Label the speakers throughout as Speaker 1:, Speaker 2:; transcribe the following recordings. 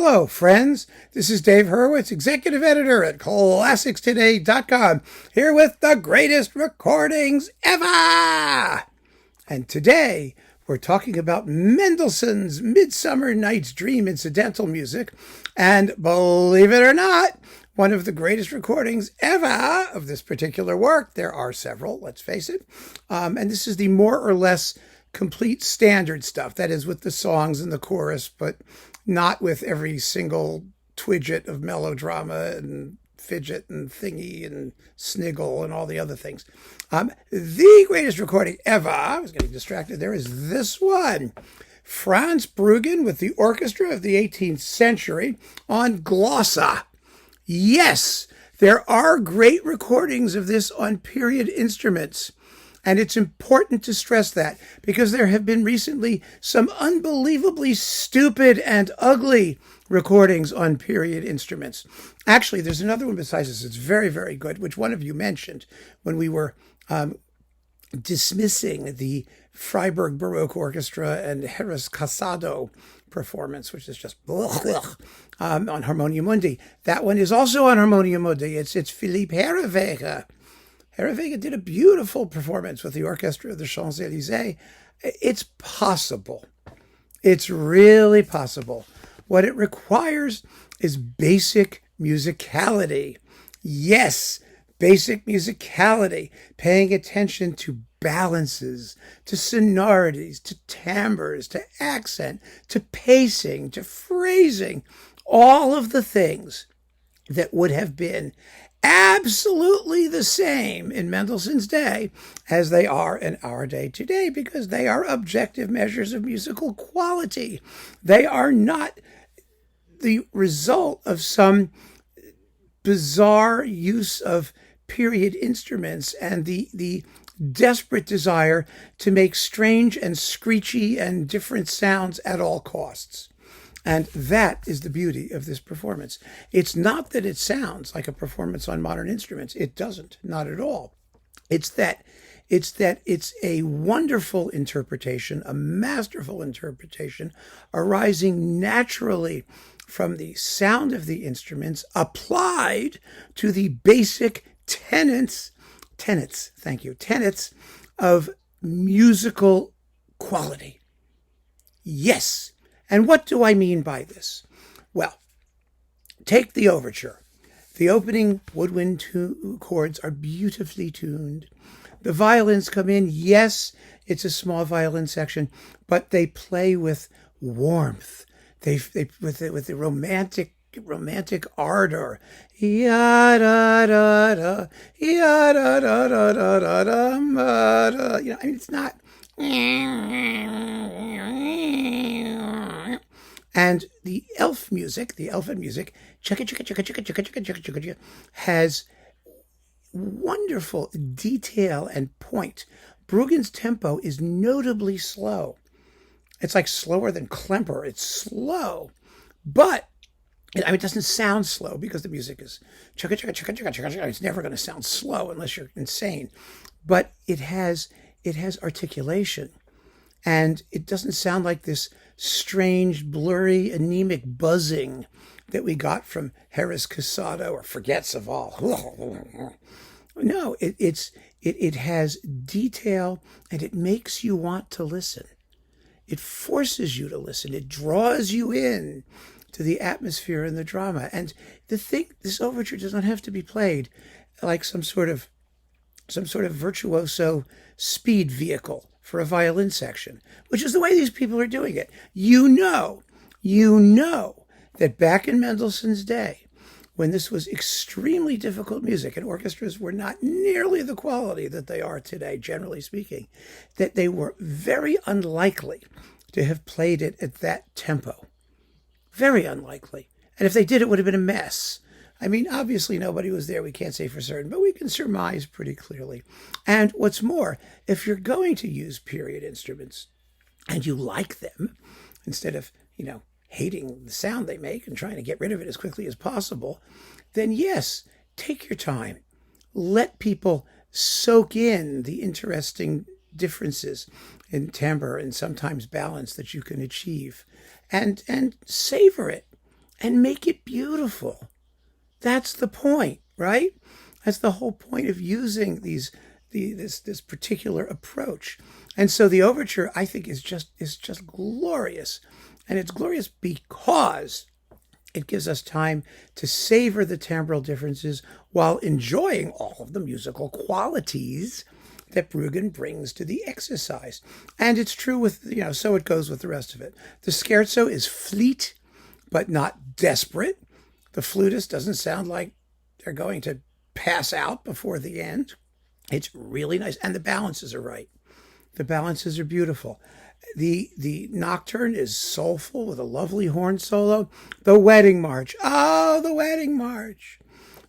Speaker 1: Hello, friends. This is Dave Hurwitz, executive editor at ClassicsToday.com, here with the greatest recordings ever. And today, we're talking about Mendelssohn's Midsummer Night's Dream incidental music. And believe it or not, one of the greatest recordings ever of this particular work. There are several, let's face it. And this is the more or less complete standard stuff. That is with the songs and the chorus, but not with every single twidget of melodrama and fidget and thingy and sniggle and all the other things. The greatest recording ever, I was getting distracted there, is this one. Franz Brüggen with the Orchestra of the 18th Century on Glossa. Yes, there are great recordings of this on period instruments. And it's important to stress that because there have been recently some unbelievably stupid and ugly recordings on period instruments. Actually, there's another one besides this. It's very, very good, which one of you mentioned when we were dismissing the Freiburg Baroque Orchestra and Heras Casado performance, which is just on Harmonia Mundi. That one is also on Harmonia Mundi. It's Philippe Herreweghe. Herreweghe did a beautiful performance with the Orchestra of the Champs-Élysées. It's possible. It's really possible. What it requires is basic musicality. Yes, basic musicality. Paying attention to balances, to sonorities, to timbres, to accent, to pacing, to phrasing. All of the things that would have been absolutely the same in Mendelssohn's day as they are in our day today, because they are objective measures of musical quality. They are not the result of some bizarre use of period instruments and the desperate desire to make strange and screechy and different sounds at all costs. And that is the beauty of this performance. It's not that it sounds like a performance on modern instruments. It doesn't, not at all. It's that it's a wonderful interpretation, a masterful interpretation, arising naturally from the sound of the instruments applied to the basic tenets of musical quality. Yes. And what do I mean by this? Well, take the overture. The opening woodwind chords are beautifully tuned. The violins come in. Yes, it's a small violin section, but they play with warmth. They with the romantic ardor. Ya da da da, ya da da da da da da. I mean, it's not. And the elfin music, has wonderful detail and point. Brüggen's tempo is notably slow. It's like slower than Klemper. It's slow, but it doesn't sound slow because the music is it's never going to sound slow unless you're insane. But it has articulation, and it doesn't sound like this strange, blurry, anemic buzzing that we got from Heras Casado or Forget Saval. No, it has detail, and it makes you want to listen. It forces you to listen. It draws you in to the atmosphere and the drama. And this overture does not have to be played like some sort of virtuoso speed vehicle for a violin section, which is the way these people are doing it. You know that back in Mendelssohn's day, when this was extremely difficult music and orchestras were not nearly the quality that they are today, generally speaking, that they were very unlikely to have played it at that tempo. Very unlikely. And if they did, it would have been a mess. I mean, obviously nobody was there. We can't say for certain, but we can surmise pretty clearly. And what's more, if you're going to use period instruments and you like them, instead of, hating the sound they make and trying to get rid of it as quickly as possible, then yes, take your time. Let people soak in the interesting differences in timbre and sometimes balance that you can achieve, and savor it. and make it beautiful. That's the point, right? That's the whole point of using this particular approach. And so the overture, I think, is just glorious. And it's glorious because it gives us time to savor the timbral differences while enjoying all of the musical qualities that Brüggen brings to the exercise. And it's true with, so it goes with the rest of it. The scherzo is fleet, but not desperate. The flutist doesn't sound like they're going to pass out before the end. It's really nice. And the balances are right. The balances are beautiful. The nocturne is soulful with a lovely horn solo. The wedding march. Oh, the wedding march.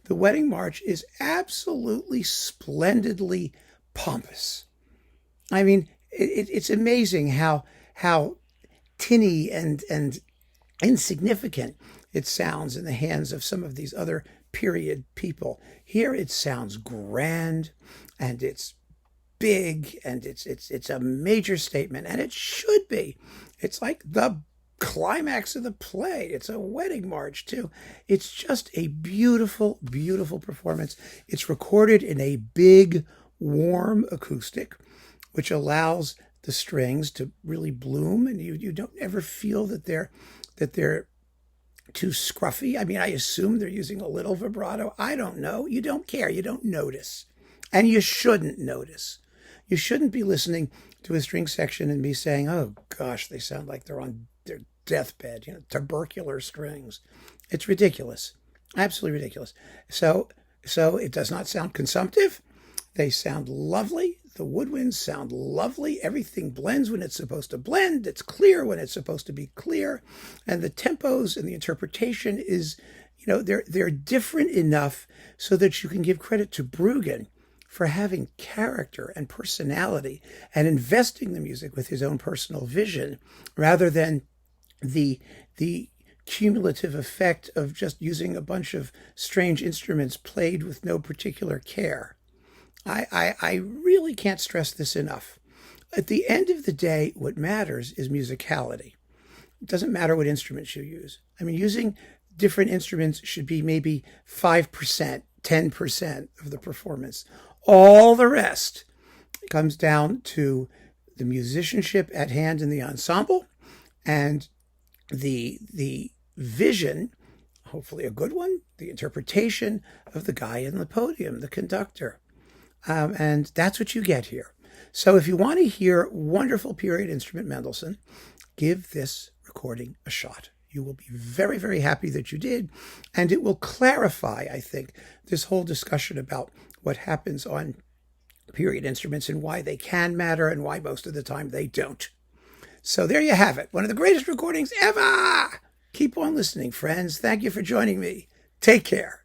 Speaker 1: The wedding march is absolutely splendidly pompous. I mean, it's amazing how tinny and insignificant it sounds in the hands of some of these other period people. Here it sounds grand, and it's big, and it's a major statement, and it should be. It's like the climax of the play. It's a wedding march too. It's just a beautiful, beautiful performance. It's recorded in a big, warm acoustic, which allows the strings to really bloom, and you don't ever feel that they're too scruffy. I mean, I assume they're using a little vibrato. I don't know. You don't care. You don't notice. And you shouldn't notice. You shouldn't be listening to a string section and be saying, oh gosh, they sound like they're on their deathbed, tubercular strings. It's ridiculous. Absolutely ridiculous. So it does not sound consumptive. They sound lovely. The woodwinds sound lovely. Everything blends when it's supposed to blend. It's clear when it's supposed to be clear. And the tempos and the interpretation is, they're different enough so that you can give credit to Brüggen for having character and personality and investing the music with his own personal vision rather than the cumulative effect of just using a bunch of strange instruments played with no particular care. I really can't stress this enough. At the end of the day, what matters is musicality. It doesn't matter what instruments you use. I mean, using different instruments should be maybe 5%, 10% of the performance. All the rest comes down to the musicianship at hand in the ensemble and the vision, hopefully a good one, the interpretation of the guy in the podium, the conductor. And that's what you get here. So if you want to hear wonderful period instrument Mendelssohn, give this recording a shot. You will be very, very happy that you did. And it will clarify, I think, this whole discussion about what happens on period instruments and why they can matter and why most of the time they don't. So there you have it. One of the greatest recordings ever. Keep on listening, friends. Thank you for joining me. Take care.